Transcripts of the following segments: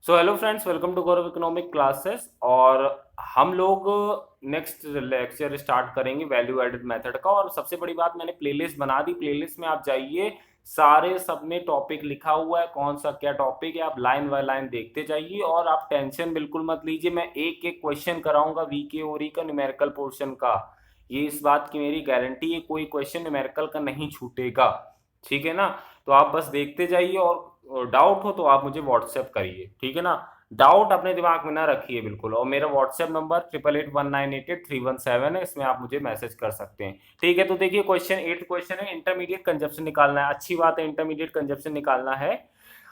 So hello friends, welcome to Gaurav economic classes. और हम लोग नेक्स्ट लेक्चर स्टार्ट करेंगे वैल्यू एडेड मेथड का। और सबसे बड़ी बात, मैंने प्लेलिस्ट बना दी। प्लेलिस्ट में आप जाइए, सारे सब में टॉपिक लिखा हुआ है, कौन सा क्या टॉपिक है, आप लाइन बाय लाइन देखते जाइए। और आप टेंशन बिल्कुल मत लीजिए, मैं एक एक क्वेश्चन कराऊंगा वीके ओरी का, न्यूमेरिकल पोर्शन का। ये इस बात की मेरी गारंटी है, कोई क्वेश्चन न्यूमेरिकल का नहीं छूटेगा। ठीक है ना? तो आप बस देखते जाइए, और डाउट हो तो आप मुझे व्हाट्सएप करिए। ठीक है ना? डाउट अपने दिमाग में ना रखिए बिल्कुल। और मेरा व्हाट्सएप नंबर 8881988317 है, इसमें आप मुझे मैसेज कर सकते हैं। ठीक है, तो देखिए क्वेश्चन 8 क्वेश्चन है, इंटरमीडिएट कंजप्शन निकालना है। अच्छी बात है, इंटरमीडिएट कंजप्शन निकालना है।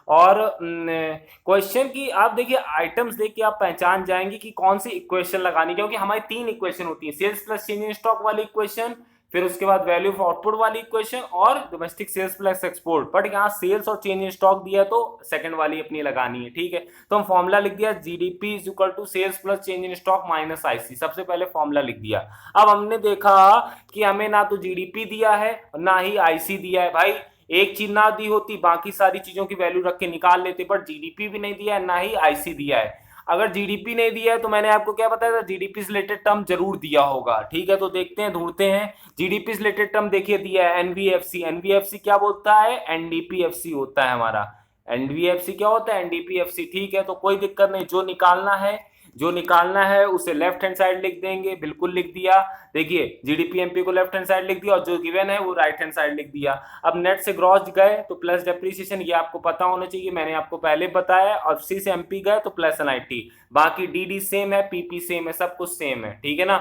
और क्वेश्चन की आप देखिए आइटम्स देख के आप पहचान जाएंगे कि कौन सी इक्वेशन लगानी, क्योंकि हमारी 3 इक्वेशन होती है। Sales plus change in stock वाली इक्वेशन, फिर उसके बाद वैल्यू ऑफ आउटपुट वाली इक्वेशन, और domestic sales plus export. But यहाँ सेल्स और चेंज इन स्टॉक दिया है तो सेकंड वाली अपनी लगानी है। ठीक है, तो हम फॉर्मूला लिख दिया, GDP is equal to sales plus change in stock minus IC. सबसे पहले फॉर्मूला लिख दिया। अब हमने देखा कि हमें ना तो जीडीपी दिया है और ना ही आईसी दिया है। भाई एक चीज ना दी होती, बाकी सारी चीजों की वैल्यू रख के निकाल लेते, बट जीडीपी भी नहीं दिया है, ना ही आईसी दिया है। अगर जीडीपी नहीं दिया है तो मैंने आपको क्या बताया था, जीडीपी से रिलेटेड टर्म जरूर दिया होगा। ठीक है, तो देखते हैं, ढूंढते हैं। जीडीपी से रिलेटेड टर्म देखिए दिया है, एनवीएफसी। एनवीएफसी क्या बोलता है? एनडीपीएफसी होता है हमारा। एनवीएफसी क्या होता है? एनडीपीएफसी। ठीक है, तो कोई दिक्कत नहीं। जो निकालना है उसे लेफ्ट हैंड साइड लिख देंगे, बिल्कुल लिख दिया। देखिए जीडीपीएमपी को लेफ्ट हैंड साइड लिख दिया, और जो गिवन है वो राइट हैंड साइड लिख दिया। अब नेट से ग्रॉस गए तो प्लस डेप्रीसिएशन, ये आपको पता होना चाहिए, मैंने आपको पहले बताया। और सी से एमपी गए तो प्लस एनआईटी। बाकी डीडी सेम है, पीपी सेम है, सब कुछ सेम है। ठीक है ना?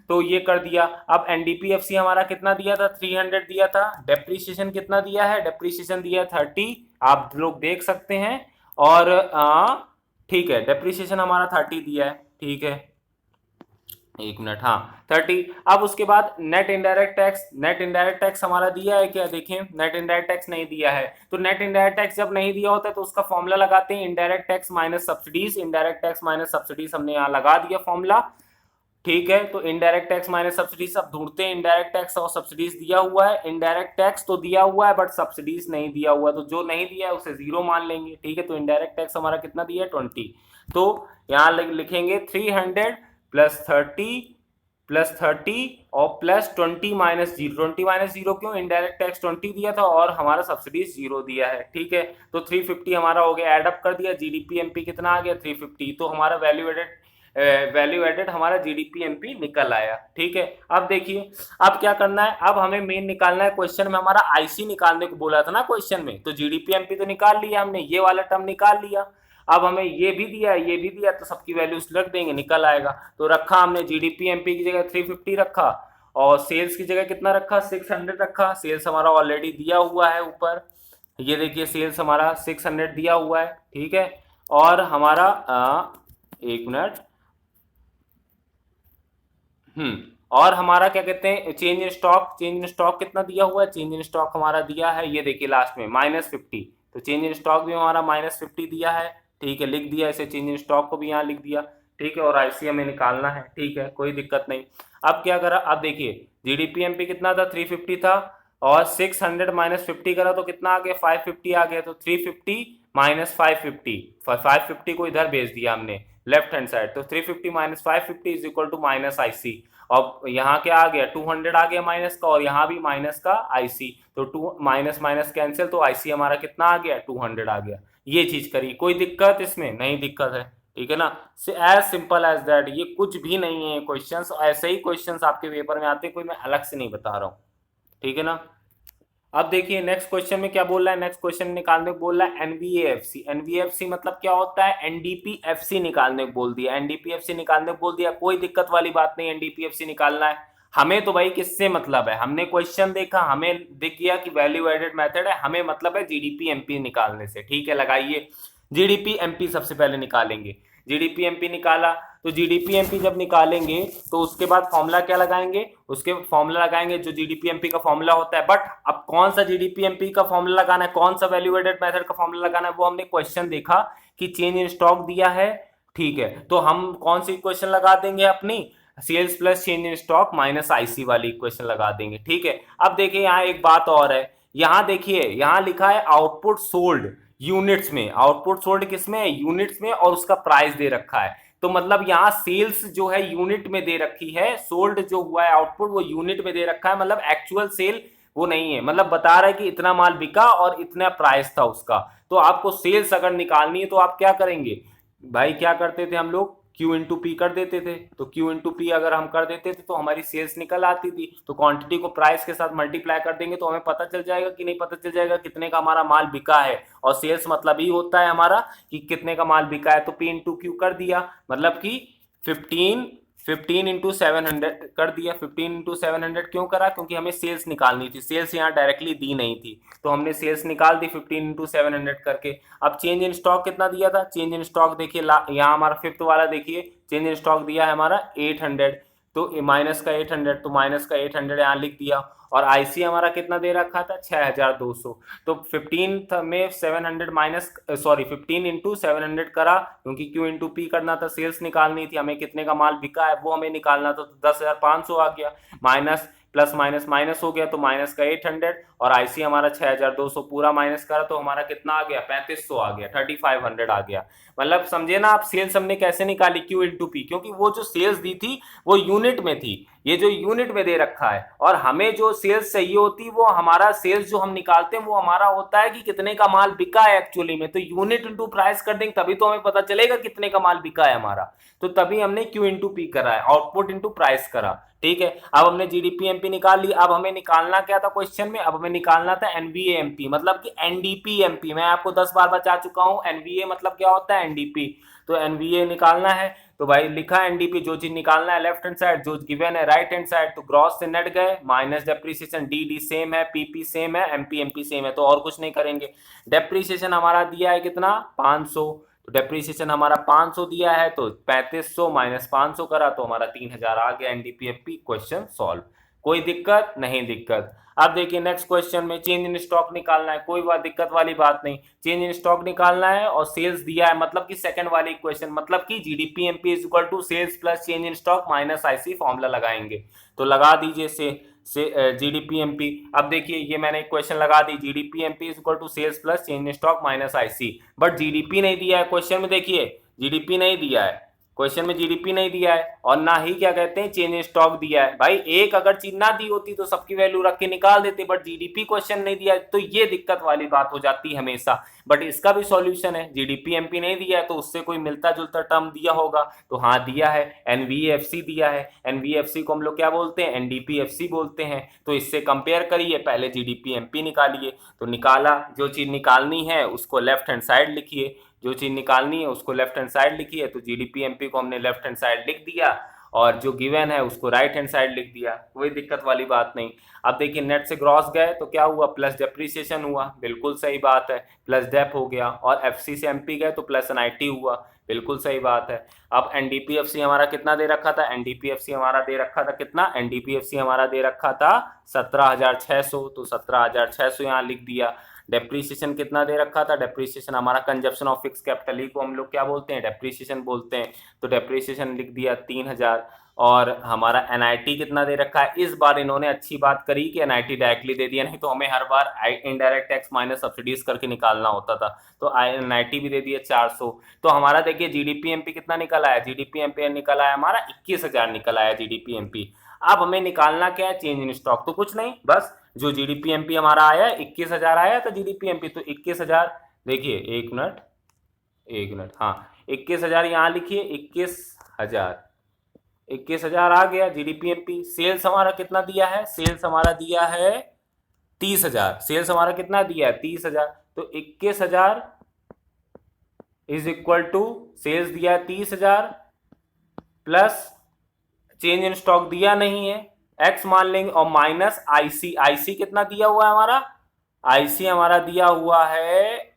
तो ये कर दिया। अब एनडीपीएफसी हमारा कितना दिया था? 300 दिया था। डेप्रीसिएशन कितना दिया है? डेप्रीसिएशन दिया 30, आप लोग देख सकते हैं। और ठीक है, डेप्रीसिएशन हमारा 30 दिया है। ठीक है, एक मिनट, हाँ 30। अब उसके बाद net indirect tax. Net indirect tax हमारा दिया है क्या? देखें, नेट इनडायरेक्ट टैक्स नहीं दिया है। तो नेट इनडायरेक्ट टैक्स जब नहीं दिया होता है तो उसका फॉर्मूला लगाते हैं, indirect tax minus subsidies. Indirect tax minus subsidies हमने यहाँ लगा दिया फॉर्मूला। ठीक है, तो इनडायरेक्ट टैक्स माइनस सब्सिडीज। अब ढूंढते हैं, इनडायरेक्ट टैक्स और सब्सिडीज दिया हुआ है। इनडायरेक्ट टैक्स तो दिया हुआ है बट सब्सिडीज नहीं दिया हुआ है, तो जो नहीं दिया है उसे जीरो मान लेंगे। ठीक है, तो इनडायरेक्ट टैक्स हमारा कितना दिया है? 20। तो यहाँ लिखेंगे 300 प्लस 30 और प्लस 20 - 0। 20 - 0 क्यों? इनडायरेक्ट टैक्स 20 दिया था और हमारा सब्सिडीज 0 दिया है। ठीक है, तो 350 हमारा हो गया। एडअप कर दिया, जीडीपी एमपी कितना आ गया? 350। तो हमारा वैल्यू एडेड हमारा जीडीपी एमपी निकल आया। ठीक है, अब देखिए, अब क्या करना है? अब हमें मेन निकालना है। क्वेश्चन में हमारा आईसी निकालने को बोला था ना क्वेश्चन में, तो जीडीपी एमपी तो निकाल लिया हमने, ये वाला टर्म निकाल लिया। अब हमें ये भी दिया, ये भी दिया, तो सबकी वैल्यूज रख देंगे, निकल आएगा। तो रखा हमने जीडीपी एमपी की जगह 350 रखा, और सेल्स की जगह कितना रखा? 600 रखा। सेल्स हमारा ऑलरेडी दिया हुआ है ऊपर, ये देखिए सेल्स हमारा 600 दिया हुआ है। ठीक है, और हमारा एक मिनट, और हमारा क्या कहते हैं, change in stock. Change in stock कितना दिया हुआ है? चेंज इन स्टॉक हमारा दिया है, ये देखिए लास्ट में -50। तो चेंज इन स्टॉक भी हमारा -50 दिया है। ठीक है, लिख दिया इसे, चेंज इन स्टॉक को भी यहाँ लिख दिया। ठीक है, और आईसी हमें निकालना है। ठीक है, कोई दिक्कत नहीं। अब क्या करा? अब देखिए जीडीपी एमपी कितना था? 350 था, और 600 -50 करा तो कितना आ गया? 550 आ गया। तो 350 - 550, 550 को इधर भेज दिया हमने लेफ्ट हैंड साइड। तो 350 - 550 is equal to minus IC. और यहाँ क्या आ गया? 200 आ गया माइनस का, और यहाँ भी माइनस का आईसी। तो टू माइनस माइनस कैंसिल, तो आईसी हमारा कितना आ गया? 200 आ गया। ये चीज करी, कोई दिक्कत इसमें नहीं? दिक्कत है? ठीक है ना? एज सिंपल एज दैट, ये कुछ भी नहीं है। क्वेश्चंस ऐसे ही क्वेश्चंस आपके पेपर में आते हैं, कोई मैं अलग से नहीं बता रहा हूँ। ठीक है ना? अब देखिए नेक्स्ट क्वेश्चन में क्या बोल रहा है। नेक्स्ट क्वेश्चन निकालने को बोल रहा है एनवीएफसी। एनवीएफसी मतलब क्या होता है? एनडीपीएफसी निकालने को बोल दिया। एनडीपीएफसी निकालने को बोल दिया, कोई दिक्कत वाली बात नहीं। एनडीपीएफसी निकालना है हमें, तो भाई किससे मतलब है? हमने क्वेश्चन देखा, हमें दिख गया कि वैल्यू एडेड मेथड है, हमें मतलब है जीडीपी एमपी निकालने से। ठीक है, लगाइए, जीडीपी एमपी सबसे पहले निकालेंगे। जीडीपी एमपी निकाला, तो जीडीपी एमपी जब निकालेंगे तो उसके बाद फॉर्मूला क्या लगाएंगे? उसके फॉर्मूला लगाएंगे जो जीडीपी एमपी का फॉर्मूला होता है। बट अब कौन सा जीडीपी एमपी का फॉर्मूला लगाना है, कौन सा वैल्यू एडेड मेथड का फॉर्मूला लगाना है, वो हमने क्वेश्चन देखा कि चेंज इन स्टॉक दिया है। ठीक है, तो हम कौन सी इक्वेशन लगा देंगे अपनी? Sales plus change in stock minus IC वाली इक्वेशन लगा देंगे। ठीक है, अब देखिए यहाँ एक बात और है। यहाँ देखिए, यहाँ लिखा है आउटपुट सोल्ड। यूनिट्स में, आउटपुट सोल्ड किस में है, यूनिट्स में, और उसका प्राइस दे रखा है। तो मतलब यहाँ सेल्स जो है यूनिट में दे रखी है, सोल्ड जो हुआ है आउटपुट वो यूनिट में दे रखा है, मतलब एक्चुअल सेल वो नहीं है, मतलब बता रहा है कि इतना माल बिका और इतना प्राइस था उसका। तो आपको सेल्स अगर निकालनी है तो आप क्या करेंगे भाई, क्या करते थे हम लोग, Q इंटू पी कर देते थे। तो Q इंटू पी अगर हम कर देते थे तो हमारी सेल्स निकल आती थी। तो क्वांटिटी को प्राइस के साथ मल्टीप्लाई कर देंगे तो हमें पता चल जाएगा कि नहीं, पता चल जाएगा कितने का हमारा माल बिका है। और सेल्स मतलब ही होता है हमारा कि कितने का माल बिका है। तो P इंटू क्यू कर दिया, मतलब कि 15 इंटू 700 कर दिया। 15 इंटू 700 क्यों करा, क्योंकि हमें सेल्स निकालनी थी, सेल्स यहाँ डायरेक्टली दी नहीं थी, तो हमने सेल्स निकाल दी 15 इंटू 700 करके। अब चेंज इन स्टॉक कितना दिया था, चेंज इन स्टॉक देखिए यहाँ हमारा फिफ्थ वाला देखिए, चेंज इन स्टॉक दिया है हमारा 800, तो माइनस का 800, तो माइनस का 800 यहाँ लिख दिया। और आईसी हमारा कितना दे रखा था, 6200। तो 15 में 700 माइनस, सॉरी 15 इंटू 700 करा, क्योंकि क्यू इंटू पी करना था, सेल्स निकालनी थी, हमें कितने का माल बिका है वो हमें निकालना था। तो 10,500 आ गया, माइनस प्लस माइनस माइनस हो गया, तो माइनस का 800, और आईसी हमारा 6200 पूरा माइनस करा तो हमारा कितना आ गया, 3500 आ गया, 3500 आ गया। मतलब समझे ना आप, सेल्स हमने कैसे निकाली, क्यू इंटू पी, क्योंकि वो जो सेल्स दी थी वो यूनिट में थी, ये जो यूनिट में दे रखा है, और हमें जो सेल्स चाहिए होती वो हमारा सेल्स जो हम निकालते हैं वो हमारा होता है कि कितने का माल बिका है एक्चुअली में। तो यूनिट इंटू प्राइस कर देंगे तभी तो हमें पता चलेगा कितने का माल बिका है हमारा। तो तभी हमने क्यू इंटू पी करा है, आउटपुट इंटू प्राइस करा। ठीक है, अब हमने जीडीपी एमपी निकाल ली। अब हमें निकालना क्या था क्वेश्चन में, अब हमें निकालना था एनवीए एमपी, मतलब कि एनडीपी एमपी। मैं आपको 10 बार बता चुका हूं एनवीए मतलब क्या होता है, एनडीपी। तो एनवीए निकालना है, तो भाई लिखा एनडीपी, जो चीज निकालना है लेफ्ट हैंड साइड, जो गिवन है राइट हैंड साइड। तो ग्रॉस से नेट गए, minus depreciation, D D same है, पीपी सेम है, एमपी एमपी सेम है, तो और कुछ नहीं करेंगे। डेप्रीसिएशन हमारा दिया है कितना, 500, तो डेप्रीसिएशन हमारा 500 दिया है, तो 3500 माइनस 500 करा तो हमारा 3000 आ गया। एनडीपीएफपी क्वेश्चन सॉल्व। कोई दिक्कत नहीं, दिक्कत। अब देखिए नेक्स्ट क्वेश्चन में चेंज इन स्टॉक निकालना है, कोई बात दिक्कत वाली बात नहीं, चेंज इन स्टॉक निकालना है और सेल्स दिया है, मतलब कि सेकंड वाली इक्वेशन, मतलब कि GDP MP is equal to sales plus change in stock minus IC, formula लगाएंगे। तो लगा दीजिए से जीडीपी एमपी। अब देखिए ये मैंने इक्वेशन लगा दी, GDP MP is equal to sales plus change in stock minus IC, but GDP नहीं दिया है क्वेश्चन में, देखिए जीडीपी नहीं दिया है क्वेश्चन में, जीडीपी नहीं दिया है, और ना ही क्या कहते हैं चेंज इन स्टॉक दिया है। भाई एक अगर चीज ना दी होती तो सबकी वैल्यू रख के निकाल देते, बट जीडीपी क्वेश्चन नहीं दिया है, तो ये दिक्कत वाली बात हो जाती है हमेशा। बट इसका भी सॉल्यूशन है, जीडीपी एमपी नहीं दिया है तो उससे कोई मिलता जुलता टर्म दिया होगा, तो हाँ दिया है, एनवीएफसी दिया है। एनवीएफसी को हम लोग क्या बोलते हैं, एनडीपीएफसी बोलते हैं। तो इससे कंपेयर करिए, पहले जीडीपी एमपी निकालिए, तो निकाला, जो चीज निकालनी है उसको लेफ्ट हैंड साइड लिखिए, जो चीज निकालनी है उसको लेफ्ट हैंड साइड लिखिए। तो जीडीपी एमपी को हमने लेफ्ट हैंड साइड लिख दिया, और जो गिवन है उसको राइट हैंड साइड लिख दिया, कोई दिक्कत वाली बात नहीं। अब देखिए नेट से ग्रॉस गए तो क्या हुआ, प्लस डेप्रीसिएशन हुआ, बिल्कुल सही बात है, प्लस डेप हो गया। और एफसी से एमपी गए तो प्लस एनआईटी हुआ, बिल्कुल सही बात है। अब एनडीपीएफसी हमारा कितना दे रखा था, एनडीपीएफसी हमारा दे रखा था कितना, एनडीपीएफसी हमारा दे रखा था 17,600, तो 17,600 यहाँ लिख दिया। डेप्रीसिएशन कितना दे रखा था, डेप्रीसिएशन हमारा कंजप्शन ऑफ फिक्स कैपिटल ही को हम लोग क्या बोलते हैं, डेप्रीसिएशन बोलते हैं। तो डेप्रीसिएशन लिख दिया 3000। और हमारा एनआईटी कितना दे रखा है, इस बार इन्होंने अच्छी बात करी कि एनआईटी डायरेक्टली दे दिया, नहीं तो हमें हर बार इनडायरेक्ट टैक्स माइनस सब्सिडीज करके निकालना होता था। तो एनआईटी भी दे दिया 400। तो हमारा देखिए जीडीपी एमपी कितना निकल आया, जीडीपी एमपी निकल आया हमारा 21,000 निकल आया जीडीपी एमपी। अब हमें निकालना क्या है, चेंज इन स्टॉक, तो कुछ नहीं, बस जो जीडीपी एमपी हमारा आया 21,000 आया था जीडीपी एमपी, तो 21,000, देखिए एक मिनट, एक मिनट, हाँ 21,000 यहाँ लिखिए, 21,000, 21,000 आ गया जीडीपी एमपी। सेल्स हमारा कितना दिया है, सेल्स हमारा दिया है 30,000, सेल्स हमारा कितना दिया है 30,000, तो 21,000 इज इक्वल टू सेल्स दिया है 30,000 प्लस चेंज इन स्टॉक दिया नहीं है, एक्स मान लेंगे, और माइनस आईसी, आईसी कितना दिया हुआ है हमारा, आईसी हमारा दिया हुआ है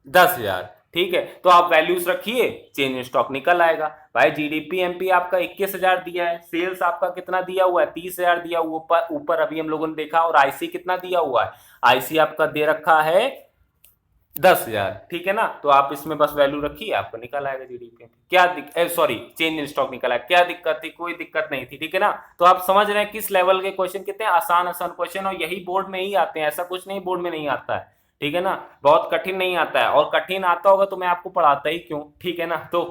10,000। ठीक है, तो आप वैल्यूज रखिए, चेंज इन स्टॉक निकल आएगा। भाई जीडीपी एमपी आपका 21,000 दिया है, सेल्स आपका कितना दिया हुआ है 30,000 दिया हुआ, ऊपर ऊपर अभी हम लोगों ने देखा, और आईसी कितना दिया हुआ है, आईसी आपका दे रखा है 10,000। ठीक है ना, तो आप इसमें बस वैल्यू रखिए, आपको निकल आएगा जीडीपी। क्या सॉरी चेंज इन स्टॉक निकला, क्या दिक्कत थी, कोई दिक्कत नहीं थी। ठीक है ना, तो आप समझ रहे हैं किस लेवल के क्वेश्चन कितने आसान आसान क्वेश्चन, और यही बोर्ड में ही आते हैं, ऐसा कुछ नहीं बोर्ड में नहीं आता है। ठीक है ना। बहुत कठिन नहीं आता है, और कठिन आता होगा तो मैं आपको पढ़ाता ही क्यों, ठीक है ना। तो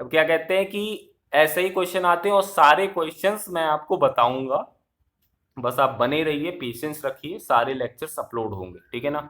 अब क्या कहते हैं कि ऐसे ही क्वेश्चन आते हैं और सारे क्वेश्चंस मैं आपको बताऊंगा, बस आप बने रहिए, पेशेंस रखिए, सारे लेक्चर्स अपलोड होंगे, ठीक है ना।